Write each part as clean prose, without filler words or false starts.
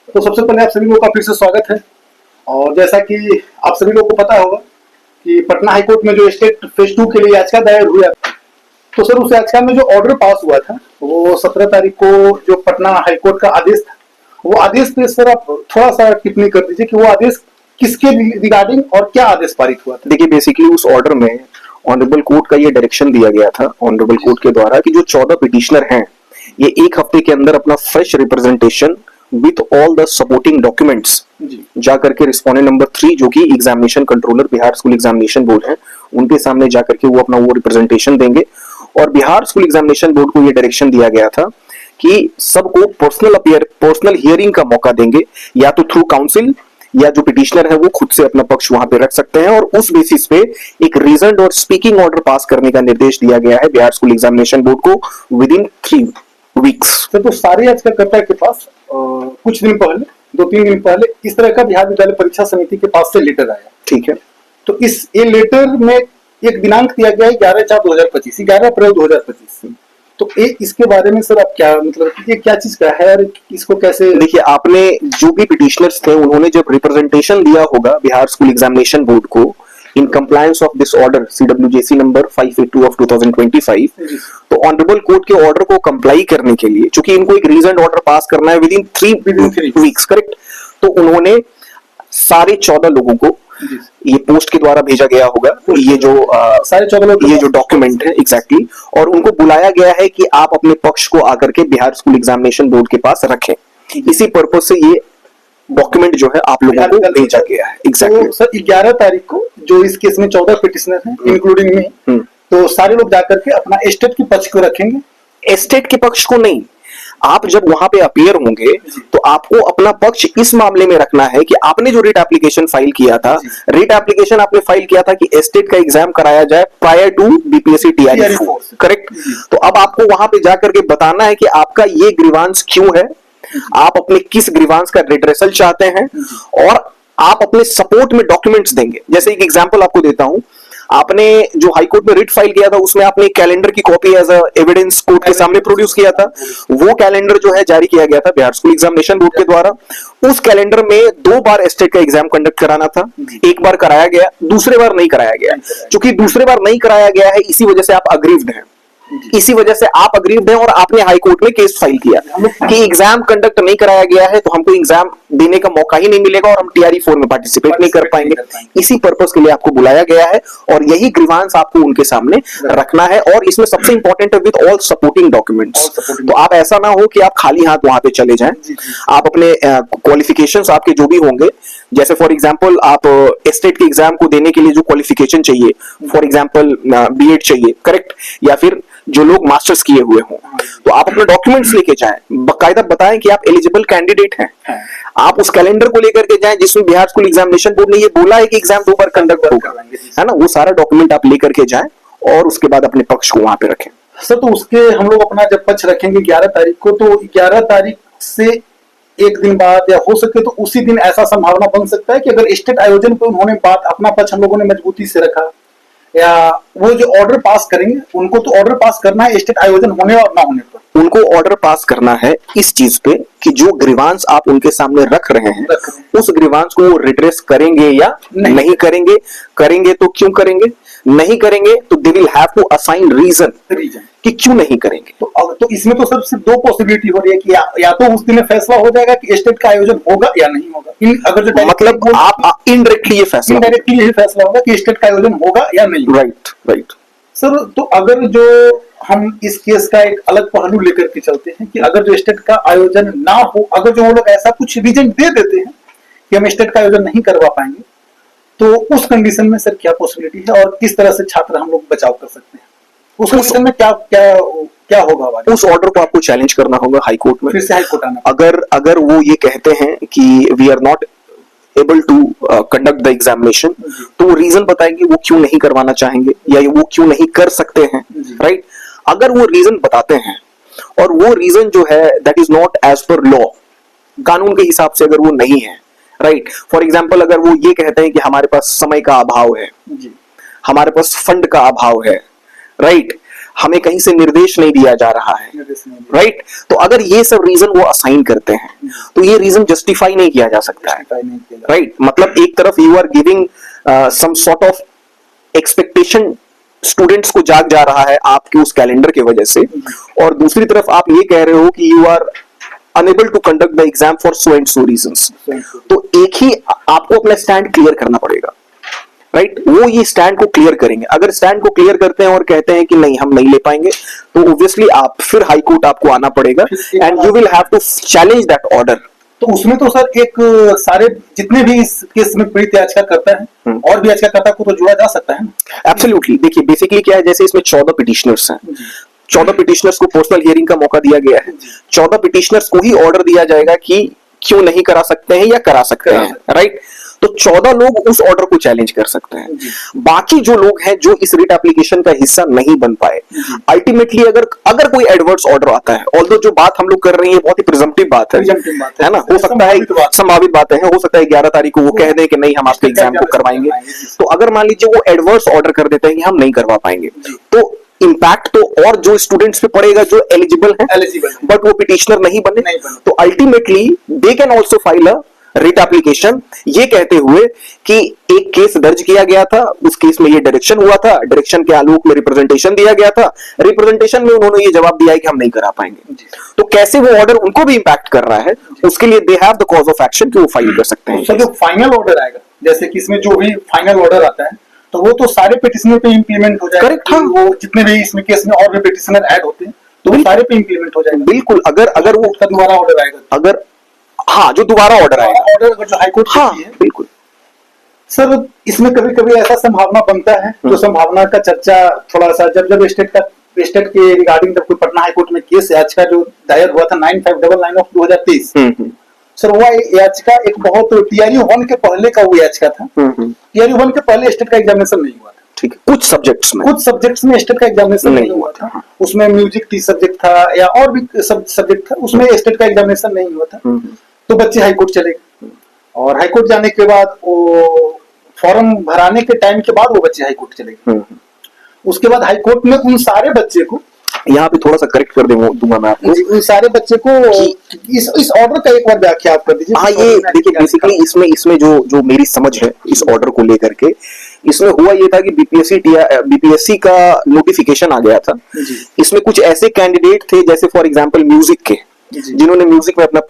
तो सबसे पहले आप सभी लोगों का फिर से स्वागत है। और जैसा कि आप सभी लोगों को पता होगा कि पटना हाईकोर्ट में जो स्टेट फेज 2 के लिए याचिका दायर हुआ, तो सर उस याचिका में जो ऑर्डर पास हुआ था वो 17 तारीख को जो पटना हाईकोर्ट का आदेश था, वो आदेश पे सर आप थोड़ा सा टिप्पणी कर दीजिए कि वो आदेश किसके रिगार्डिंग और क्या आदेश पारित हुआ था। देखिए, बेसिकली उस ऑर्डर में ऑनरेबल कोर्ट का ये डायरेक्शन दिया गया था ऑनरेबल कोर्ट के द्वारा कि जो 14 पिटिशनर हैं ये एक हफ्ते के अंदर अपना fresh representation with all the supporting documents जाकर के रिस्पोंडेंट नंबर 3 जो कि examination controller Bihar school examination board है उनके सामने जाकर के वो अपना वो रिप्रेजेंटेशन देंगे। और बिहार स्कूल एग्जामिनेशन बोर्ड को ये डायरेक्शन दिया गया था कि सबको पर्सनल हियरिंग का मौका देंगे, या तो थ्रू काउंसिल या जो पिटिशनर है वो खुद से अपना पक्ष वहां पे रख सकते हैं। और उस बेसिस पे एक रीजन और स्पीकिंग ऑर्डर पास करने का निर्देश दिया गया है बिहार स्कूल एग्जामिनेशन बोर्ड को विद इन 3 वीक्स। तो सारे याचिकाकर्ता के पास कुछ दिन पहले 2-3 दिन पहले इस तरह का बिहार विद्यालय परीक्षा समिति के पास से लेटर आया। ठीक है, तो ये लेटर में एक दिनांक दिया गया है 11/4/2025, 11 अप्रैल 2025। तो इसके बारे में सर आप क्या मतलब ये क्या चीज का है और इसको कैसे? देखिए, आपने जो भी पिटिशनर्स थे उन्होंने जब रिप्रेजेंटेशन दिया होगा बिहार स्कूल एग्जामिनेशन बोर्ड को in compliance of this order CWJC number 582 of 2025, तो ऑनरेबल कोर्ट के ऑर्डर को कंप्लाई करने के लिए, चूंकि इनको एक रीजन ऑर्डर पास करना है विद इन 3 वीक्स, करेक्ट, तो उन्होंने सारे 14 लोगों को ये पोस्ट के द्वारा भेजा गया होगा ये जो सारे 14 लोग ये जो डॉक्यूमेंट है एग्जैक्टली, और उनको बुलाया गया है कि आप अपने पक्ष को आकर के बिहार स्कूल एग्जामिनेशन बोर्ड के पास रखें। इसी पर्पज से ये डॉक्यूमेंट जो है आप लोगों को भेजा गया है। एग्जैक्टली तो सर 11 तारीख को जो इस केस में 14 पिटिशनर हैं इंक्लूडिंग मी, तो सारे लोग जाकर के अपना एस्टेट के पक्ष को रखेंगे। एस्टेट के पक्ष को नहीं, आप जब वहां पे अपीयर होंगे तो आपको अपना पक्ष इस मामले में रखना है कि आपने जो रिट एप्लीकेशन फाइल किया था, रिट एप्लीकेशन आपने फाइल किया था कि एस्टेट का एग्जाम कराया जाए prior to BPSC TRE 4, correct. तो अब आपको वहां पे जाकर के बताना है कि आपका ये ग्रीवांस क्यों है, आप अपने किस ग्रीवांस का रिड्रेसल चाहते हैं, और आप अपने सपोर्ट में डॉक्यूमेंट्स देंगे। जैसे एक एग्जांपल आपको देता हूं, आपने जो हाईकोर्ट में रिट फाइल किया था उसमें आपने एक कैलेंडर की कॉपी एज एविडेंस कोर्ट के सामने प्रोड्यूस किया था। वो कैलेंडर जो है जारी किया गया था बिहार स्कूल एग्जामिनेशन बोर्ड के द्वारा। उस कैलेंडर में 2 बार एस्टेट का एग्जाम कंडक्ट कराना था, एक बार कराया गया, दूसरे बार नहीं कराया गया। चूंकि दूसरे बार नहीं कराया गया है इसी वजह से आप अग्रीव्ड हैं, इसी वजह से आप अग्रीव्ड हैं और आपने हाई कोर्ट में केस फाइल किया कि एग्जाम कंडक्ट नहीं कराया गया है तो हमको एग्जाम देने का मौका ही नहीं मिलेगा और हम TRE 4 में पार्टिसिपेट नहीं कर पाएंगे। इसी पर्पस के लिए आपको बुलाया गया है और यही ग्रीवांस आपको उनके सामने रखना है। और इसमें सबसे इंपॉर्टेंट है विद ऑल सपोर्टिंग डॉक्यूमेंट्स। तो आप ऐसा ना हो कि आप खाली हाथ वहां पे चले जाएं, आप अपने क्वालिफिकेशंस आपके जो भी होंगे, जैसे फॉर एग्जांपल आप एस्टेट के एग्जाम को देने के लिए जो क्वालिफिकेशन चाहिए, फॉर एग्जांपल B.Ed चाहिए, करेक्ट, या फिर जो लोग मास्टर्स किए हुए हों, तो आप अपने डॉक्यूमेंट्स लेके जाएं, बकायदा बताएं कि आप एलिजिबल कैंडिडेट हैं। आप उस कैलेंडर को लेकर के जाएं जिसमें बिहार स्कूल एग्जामिनेशन बोर्ड ने ये बोला है कि एग्जाम 2 बार कंडक्ट होगा, है ना, वो सारा डॉक्यूमेंट आप लेकर के जाएं और उसके बाद अपने पक्ष को वहां पे रखें। सर तो उसके हम लोग अपना जब पक्ष रखेंगे 11 तारीख को, तो 11 तारीख से एक दिन बाद या हो सके तो उसी दिन ऐसा संभावना बन सकता है कि अगर स्टेट आयोजन पे उन्होंने बात अपना पक्ष हम लोगों ने मजबूती से रखा, या वो जो ऑर्डर पास करेंगे उनको तो ऑर्डर पास करना है स्टेट आयोजन होने और ना होने पर, उनको ऑर्डर पास करना है इस चीज पे कि जो ग्रीवांस आप उनके सामने रख रहे हैं उस ग्रीवांस को वो रिड्रेस करेंगे या नहीं करेंगे। करेंगे तो क्यों करेंगे, नहीं करेंगे तो they will have to assign reason कि क्यों नहीं करेंगे। तो इसमें तो सिर्फ 2 पॉसिबिलिटी हो रही है कि या तो उस दिन फैसला हो जाएगा कि स्टेट का आयोजन होगा या नहीं होगा। अगर जो मतलब आप इनडायरेक्टली ये फैसला होगा कि स्टेट का आयोजन होगा या नहीं। राइट सर, तो अगर जो हम इस केस का एक अलग पहलू लेकर के चलते हैं कि अगर जो स्टेट का आयोजन ना हो, अगर जो वो लोग ऐसा कुछ रीजन दे देते हैं कि हम स्टेट का आयोजन नहीं करवा पाएंगे, तो उस कंडीशन में सर क्या पॉसिबिलिटी है और किस तरह से छात्र हम लोग बचाव कर सकते हैं? उस कंडीशन में क्या होगा? उस ऑर्डर को आपको चैलेंज करना होगा हाई कोर्ट में, फिर से हाई कोर्ट आना। अगर वो ये कहते हैं कि we are not able to conduct the examination, तो वो रीजन बताएंगे वो क्यों नहीं करवाना चाहेंगे या वो क्यों नहीं कर सकते हैं, राइट। अगर वो रीजन बताते हैं और वो रीजन जो है that is not as per law, कानून के हिसाब से अगर वो नहीं है, राइट, फॉर एग्जाम्पल अगर वो ये कहते हैं कि हमारे पास समय का अभाव है, हमारे पास फंड का अभाव है, राइट, हमें कहीं से निर्देश नहीं दिया जा रहा है, राइट? तो अगर ये सब रीजन वो असाइन करते हैं तो ये रीजन जस्टिफाई नहीं किया जा सकता है, राइट? मतलब एक तरफ you are giving some sort of expectation students को जाग जा रहा है आपके उस कैलेंडर की वजह से, और दूसरी तरफ आप ये कह रहे हो कि you are unable to conduct the exam for so and so reasons. तो एक ही आपको अपना स्टैंड क्लियर करना पड़ेगा, राइट? वो ये स्टैंड को क्लियर करेंगे। अगर स्टैंड को क्लियर करते हैं और कहते हैं कि नहीं हम नहीं ले पाएंगे, तो ऑब्वियसली आप फिर हाई कोर्ट आपको आना पड़ेगा and you will have to challenge that order. तो उसमें तो सर एक सारे जितने भी इस केस में पीड़ित याचिका करता है और भी याचिकाकर्ता को तो जोड़ा जा सकता है ना? एब्सोल्युटली। देखिए बेसिकली क्या है, जैसे इसमें 14 पिटिशनर्स हैं, 14 पिटिशनर्स को पर्सनल हियरिंग का मौका दिया गया है। 14 पिटिशनर्स को ही ऑर्डर दिया जाएगा कि क्यों नहीं करा सकते हैं या करा सकते हैं, राइट? तो 14 लोग उस ऑर्डर को चैलेंज कर सकते हैं। बाकी जो लोग हैं जो इस रिट एप्लीकेशन का हिस्सा नहीं बन पाए, अल्टीमेटली अगर कोई एडवर्स ऑर्डर आता है, ऑल्दो जो बात हम लोग कर रहे हैं बहुत ही प्रिजम्पटिव बात है ना, हो सकता है संभावित बात है, हो सकता है 11 तारीख को वो कह दें कि नहीं हम आपके एग्जाम को करवाएंगे। तो अगर मान लीजिए वो एडवर्स ऑर्डर कर देते हैं कि हम नहीं करवा पाएंगे, तो इम्पैक्ट तो और जो स्टूडेंट्स पे पड़ेगा जो एलिजिबल हैं बट वो पिटिशनर नहीं बने, तो ultimately they can also file a writ application ये कहते हुए कि एक केस दर्ज किया गया था, उस केस में ये डायरेक्शन हुआ था, डायरेक्शन के आलोक में रिप्रेजेंटेशन दिया गया था, रिप्रेजेंटेशन में उन्होंने ये जवाब दिया है कि हम नहीं करा पाएंगे। तो कैसे वो ऑर्डर उनको भी इंपैक्ट कर रहा है, उसके लिए they have the cause of action कि वो फाइल कर सकते हैं। तो जो फाइनल ऑर्डर आएगा, जैसे कि इसमें जो भी फाइनल ऑर्डर आता है तो वो तो सारे पिटिशनर पे इंप्लीमेंट हो जाएगा। करेक्ट, हाँ। वो जितने भी इसमें केस में और भी पिटिशनर ऐड होते हैं तो वो सारे पे इंप्लीमेंट हो जाएगा। बिल्कुल। अगर वो दोबारा ऑर्डर आएगा, अगर हाँ जो दोबारा ऑर्डर आएगा, ऑर्डर जो हाईकोर्ट हाँ बिल्कुल। सर इसमें कभी कभी ऐसा संभावना बनता है, तो संभावना का चर्चा थोड़ा सा जब स्टेट के रिगार्डिंग जब कोई पटना हाईकोर्ट में केस याचिका जो दायर हुआ था 9599 ऑफ 2023, सर वो याचिका एक बहुत टीआरयू 1 के पहले का वो याचिका था। टीआरयू 1 के पहले स्टेट का एग्जामिनेशन नहीं हुआ था, ठीक है, कुछ सब्जेक्ट्स में स्टेट का एग्जामिनेशन नहीं हुआ था। उसमें म्यूजिक 30 सब्जेक्ट था या और भी सब्जेक्ट था, उसमें स्टेट का एग्जामिनेशन नहीं हुआ था। तो बच्चे हाईकोर्ट चले गए और हाईकोर्ट जाने के बाद वो फॉर्म भराने के टाइम के बाद वो बच्चे हाईकोर्ट चले गए। उसके बाद हाईकोर्ट में उन सारे बच्चे को, यहाँ पे थोड़ा सा करेक्ट कर दूंगा मैं आपको, उन सारे बच्चे को इस ऑर्डर का एक बार व्याख्या आप कर दीजिए। हाँ ये देखिए बेसिकली इसमें जो मेरी समझ है इस ऑर्डर को लेकर के, इसमें हुआ ये था कि बीपीएससी का नोटिफिकेशन आ गया था। इसमें कुछ ऐसे कैंडिडेट थे जैसे फॉर एग्जांपल म्यूजिक के, जिन्होंने म्यूजिक में अपना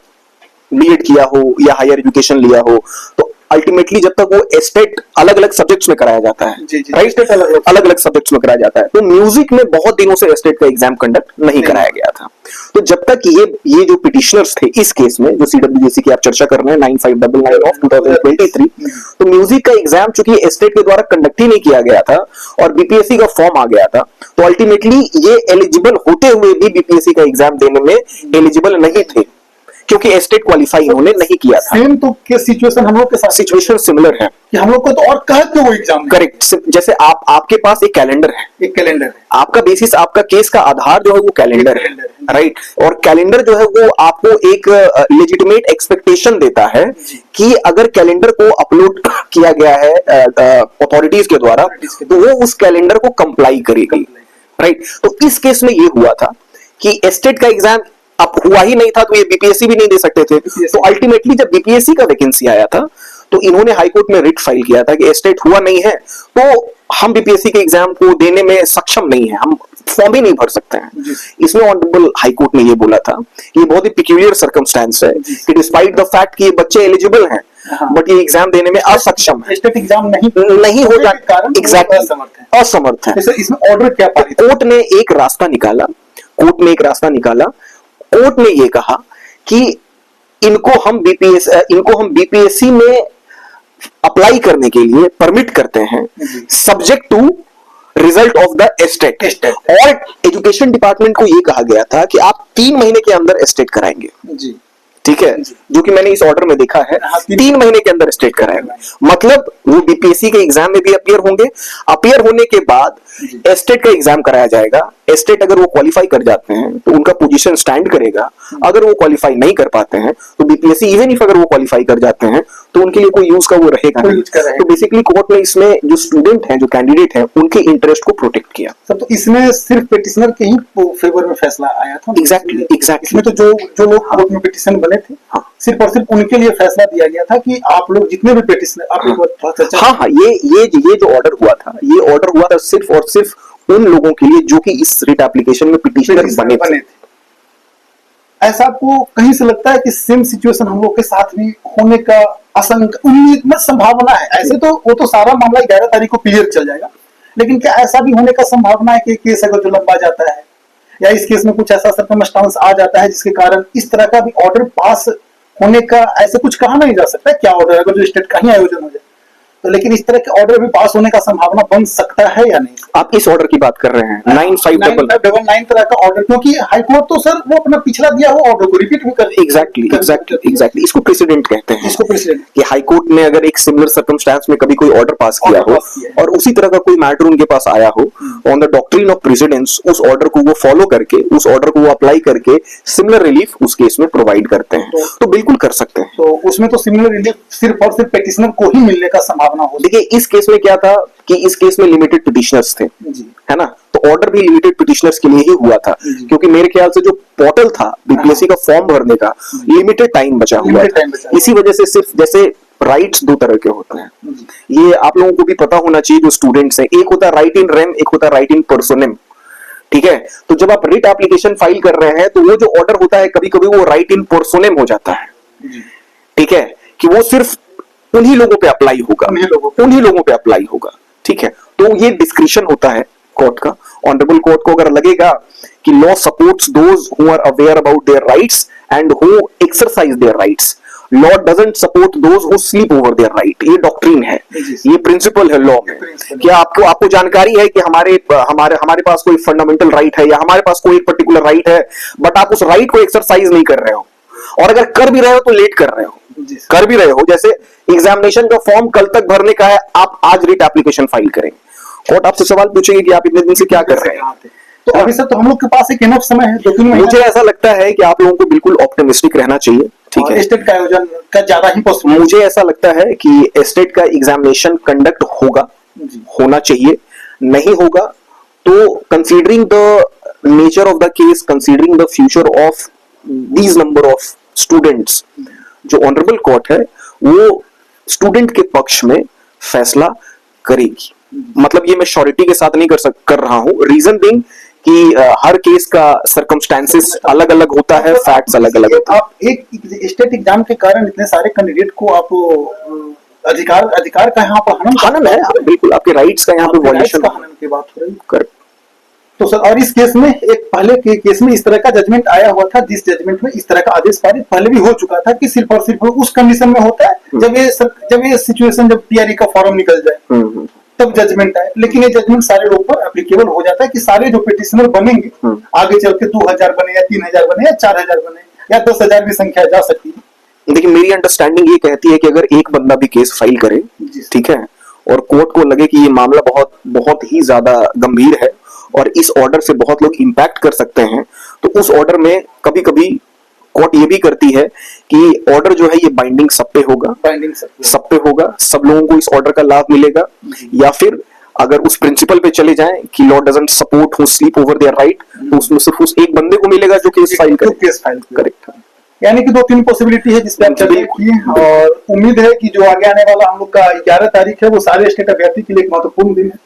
बीएड किया हो या हायर एजुकेशन लिया हो, तो अल्टीमेटली जब तक वो एस्टेट अलग अलग सब्जेक्ट्स में कराया जाता है, राइट, अलग अलग सब्जेक्ट्स में कराया जाता है, तो म्यूजिक में बहुत दिनों से एस्टेट का एग्जाम कंडक्ट नहीं कराया गया था। तो जब तक ये जो पिटिशनर्स थे इस केस में जो सीडब्ल्यूजेसी की आप चर्चा कर रहे हैं 9599 ऑफ 2023, तो म्यूजिक का एग्जाम चूंकि एस्टेट के द्वारा कंडक्ट ही नहीं किया गया था और बीपीएससी का फॉर्म आ गया था, तो अल्टीमेटली ये एलिजिबल होते हुए भी बीपीएससी का एग्जाम देने में एलिजिबल नहीं थे क्योंकि एस्टेट क्वालिफाई इन्होंने नहीं किया था। सेम तो केस सिचुएशन हम लोग के साथ सिचुएशन सिमिलर है कि हम लोग को तो और कह के वो एग्जाम, करेक्ट, जैसे आपके पास एक कैलेंडर है, आपका बेसिस, आपका केस का आधार जो है वो कैलेंडर है, राइट, और कैलेंडर जो है वो आपको एक लेजिटिमेट एक्सपेक्टेशन देता है कि अगर कैलेंडर को अपलोड किया गया है अथॉरिटीज के द्वारा तो वो उस कैलेंडर को कंप्लाई करेगी, राइट। तो इस केस में ये हुआ था कि एस्टेट का एग्जाम अब हुआ ही नहीं था तो ये बीपीएससी भी नहीं दे सकते थे। तो अल्टीमेटली जब बीपीएससी का वैकेंसी आया था तो इन्होंने हाईकोर्ट में रिट फाइल किया था कि एस्टेट हुआ नहीं है तो हम बीपीएससी के एग्जाम को देने में सक्षम नहीं है, हम फॉर्म ही नहीं भर सकते हैं। इसमें ऑनरेबल हाईकोर्ट ने ये बोला था कि ये बहुत ही पिक्यूलियर सर्कमस्टेंस है कि डिस्पाइट द फैक्ट कि ये बच्चे एलिजिबल हैं बट ये एग्जाम देने में असक्षम है, स्टेट एग्जाम नहीं हो जाने के कारण एग्जैक्टली असमर्थ है। इसमें ऑर्डर क्या पारित, कोर्ट ने एक रास्ता निकाला, कोर्ट ने ये कहा कि इनको हम बीपीएससी में अप्लाई करने के लिए परमिट करते हैं subject to result of the estate. और एजुकेशन डिपार्टमेंट को ये कहा गया था कि आप 3 महीने के अंदर एस्टेट कराएंगे जी। ठीक है, जो कि मैंने इस ऑर्डर में देखा है, 3 महीने के अंदर स्टेट कराएंगे। मतलब वो बीपीएससी के एग्जाम में भी अपीयर होंगे, अपीयर होने के बाद एस्टेट का एग्जाम कराया जाएगा। एस्टेट अगर वो क्वालिफाई कर जाते हैं तो उनका पोजीशन स्टैंड करेगा, अगर वो क्वालिफाई नहीं कर पाते हैं तो बीपीएससी इवन इफ अगर वो क्वालिफाई कर जाते हैं तो उनके लिए कोई यूज का वो रहेगा नहीं। तो बेसिकली कोर्ट ने इसमें जो स्टूडेंट हैं, जो कैंडिडेट हैं, उनके इंटरेस्ट को प्रोटेक्ट किया। सर तो इसमें सिर्फ पेटिशनर के ही फेवर में फैसला आया था। एग्जैक्टली इसमें तो जो लोग कोर्ट में पिटिशन बने थे, सिर्फ और सिर्फ उनके लिए फैसला दिया गया था कि आप लोग जितने भी पिटिशनर, आप लोग हाँ, ये जो ऑर्डर हुआ था, ये ऑर्डर हुआ था सिर्फ और सिर्फ उन लोगों के लिए जो कि इस रिट एप्लीकेशन में पिटिशनर बने थे। ऐसा आपको कहीं से लगता है कि सेम सिचुएशन हम लोग के साथ भी होने का उम्मीद में संभावना है? ऐसे तो वो तो सारा मामला 11 तारीख को क्लियर चल जाएगा, लेकिन क्या ऐसा भी होने का संभावना है कि केस अगर जो लंबा जाता है या इस केस में कुछ ऐसा सर्कमस्टांस आ जाता है जिसके कारण इस तरह का भी ऑर्डर पास होने का, ऐसे कुछ कहा नहीं जा सकता क्या ऑर्डर अगर जो स्टेट का ही आयोजन हो जाए तो, लेकिन इस तरह के ऑर्डर भी पास होने का संभावना बन सकता है या नहीं? आप इस ऑर्डर की बात कर रहे हैं 9599 तरह का ऑर्डर, क्योंकि हाईकोर्ट तो सर वो अपना पिछला दिया हुआ ऑर्डर को रिपीट भी कर एग्जैक्टली इसको प्रेसिडेंट कहते हैं। इसको प्रेसिडेंट कि हाईकोर्ट ने अगर एक सिमिलर सर्कमस्टेंस में कभी कोई ऑर्डर पास किया हो और उसी तरह का कोई मैटर उनके पास आया हो, on the doctrine of precedence उस ऑर्डर को वो फॉलो करके, उस ऑर्डर को वो अप्लाई करके सिमिलर रिलीफ उस केस में प्रोवाइड करते हैं, तो बिल्कुल कर सकते हैं। तो उसमें तो सिमिलर रिलीफ सिर्फ और सिर्फ पेटिशनर को ही मिलने का संभावना हो। देखिए इस केस में क्या था कि इस केस में लिमिटेड पिटिशनर्स थे, है ना, तो ऑर्डर भी लिमिटेड पिटिशनर्स के लिए ही हुआ था, क्योंकि मेरे ख्याल से जो पोर्टल था बीपीएससी का फॉर्म भरने का, लिमिटेड टाइम बचा हुआ था। इसी वजह से सिर्फ जैसे राइट्स 2 तरह के होते हैं, ये आप लोगों को भी पता होना चाहिए जो स्टूडेंट्स हैं। एक होता है राइट इन रेम, एक होता है राइट इन पर्सोनेम, ठीक है। तो जब आप रिट एप्लीकेशन फाइल कर रहे हैं तो वो जो ऑर्डर होता है कभी कभी वो राइट इन पर्सोनेम हो जाता है, ठीक है, कि वो सिर्फ उन्हीं लोगों पे अप्लाई होगा, उन्हीं लोगों पे अप्लाई होगा, ठीक है। तो ये डिस्क्रिशन होता है कोर्ट का। ऑनरेबल कोर्ट को अगर लगेगा कि law supports those who are aware about their rights and who exercise their rights, law doesn't support those who sleep over their right, ये डॉक्ट्रिन है, ये प्रिंसिपल है लॉ में। क्या आपको जानकारी है कि हमारे पास कोई फंडामेंटल राइट है या हमारे पास कोई पर्टिकुलर राइट है, बट आप उस राइट को एक्सरसाइज नहीं कर रहे हो, और अगर कर भी रहे हो तो लेट कर रहे हो, कर भी रहे हो। जैसे एग्जामिनेशन का फॉर्म कल तक भरने का है, आप आज रिट एप्लीकेशन फाइल करें, कोर्ट आपसे सवाल पूछेंगे कि आप इतने दिन से क्या कर रहे हैं। तो अभी सर तो हम लोग के पास एक इनफ समय है, 2-3 महीने। मुझे ऐसा लगता है कि आप लोगों को बिल्कुल ऑप्टिमिस्टिक रहना चाहिए, ठीक है। स्टेट का आयोजन का ज्यादा ही पॉसिबल, मुझे ऐसा लगता है कि स्टेट का एग्जामिनेशन कंडक्ट होगा, होना चाहिए। नहीं होगा तो considering the nature of the case, considering the future of these number of students, जो ऑनरेबल कोर्ट है वो स्टूडेंट के पक्ष में फैसला करेगी। मतलब ये मैं श्योरिटी के साथ नहीं कर रहा हूं, रीजन बीइंग कि हर केस का सर्कमस्टेंसेस अलग अलग होता है, फैक्ट्स अलग अलग होते हैं। आप एक स्टेट एग्जाम के कारण इतने सारे कैंडिडेट को आप अधिकार का यहाँ पर हनन है, बिल्कुल आपके राइट्स का यहाँ पे वॉल्यूशन की बात हो रही है। तो सर और इस केस में एक पहले के केस में इस तरह का जजमेंट आया हुआ था, जिस जजमेंट में इस तरह का आदेश पारित पहले भी हो चुका था कि सिर्फ और सिर्फ उस कंडीशन में होता है जब ये सिचुएशन, जब टीआरई का फॉर्म निकल जाए तब जजमेंट आए। लेकिन ये जजमेंट सारे लोग पर एप्लीकेबल हो जाता है कि सारे जो पिटिशनर बनेंगे आगे चल के 2000 बने या 3000 बने या 4000 बने या 10,000 भी संख्या जा सकती है। देखिए मेरी अंडरस्टैंडिंग ये कहती है कि अगर एक बंदा भी केस फाइल करे, ठीक है, और कोर्ट को लगे कि ये मामला बहुत ही ज्यादा गंभीर है और इस ऑर्डर से बहुत लोग इंपैक्ट कर सकते हैं, तो उस ऑर्डर में कभी कभी कोर्ट ये भी करती है कि ऑर्डर जो है ये बाइंडिंग सब पे होगा, सब पे होगा, सब लोगों को इस ऑर्डर का लाभ मिलेगा। या फिर अगर उस प्रिंसिपल पे चले जाएं कि law doesn't support who sleep over their right, तो उसमें सिर्फ उस एक बंदे को मिलेगा जो केस फाइल करे। करेक्ट, यानी कि 2-3 पॉसिबिलिटी है जिसपे आप चर्चा की है, और उम्मीद है कि जो आगे आने वाला हम लोग का 11 तारीख है वो सारे स्टेट अभ्यर्थी के लिए एक महत्वपूर्ण दिन है,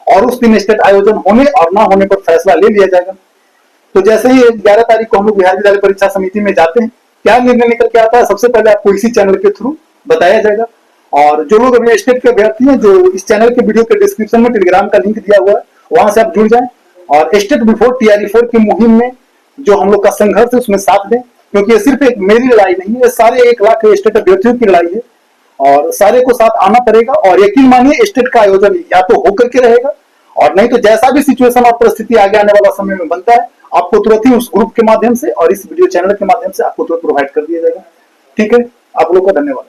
और उस दिन स्टेट आयोजन होने और ना होने पर फैसला ले लिया जाएगा। तो जैसे ही 11 तारीख को हम लोग बिहार विद्यालय परीक्षा समिति में जाते हैं, क्या निर्णय निकल के आता है सबसे पहले आपको इसी चैनल के थ्रू बताया जाएगा। और जो लोग अभी स्टेट के अभ्यर्थी हैं, जो इस चैनल के वीडियो के डिस्क्रिप्शन में टेलीग्राम का लिंक दिया हुआ है, वहां से आप जुड़ जाएं और स्टेट बिफोर TRE4 की मुहिम में जो हम लोग का संघर्ष है उसमें साथ दें, क्योंकि ये सिर्फ एक मेरी लड़ाई नहीं है, ये सारे 1 लाख स्टेट अभ्यर्थियों की लड़ाई है और सारे को साथ आना पड़ेगा। और यकीन मानिए स्टेट का आयोजन या तो होकर के रहेगा और नहीं तो जैसा भी सिचुएशन और परिस्थिति आगे आने वाला समय में बनता है, आपको तुरंत ही उस ग्रुप के माध्यम से और इस वीडियो चैनल के माध्यम से आपको तुरंत प्रोवाइड कर दिया जाएगा। ठीक है, आप लोग का धन्यवाद।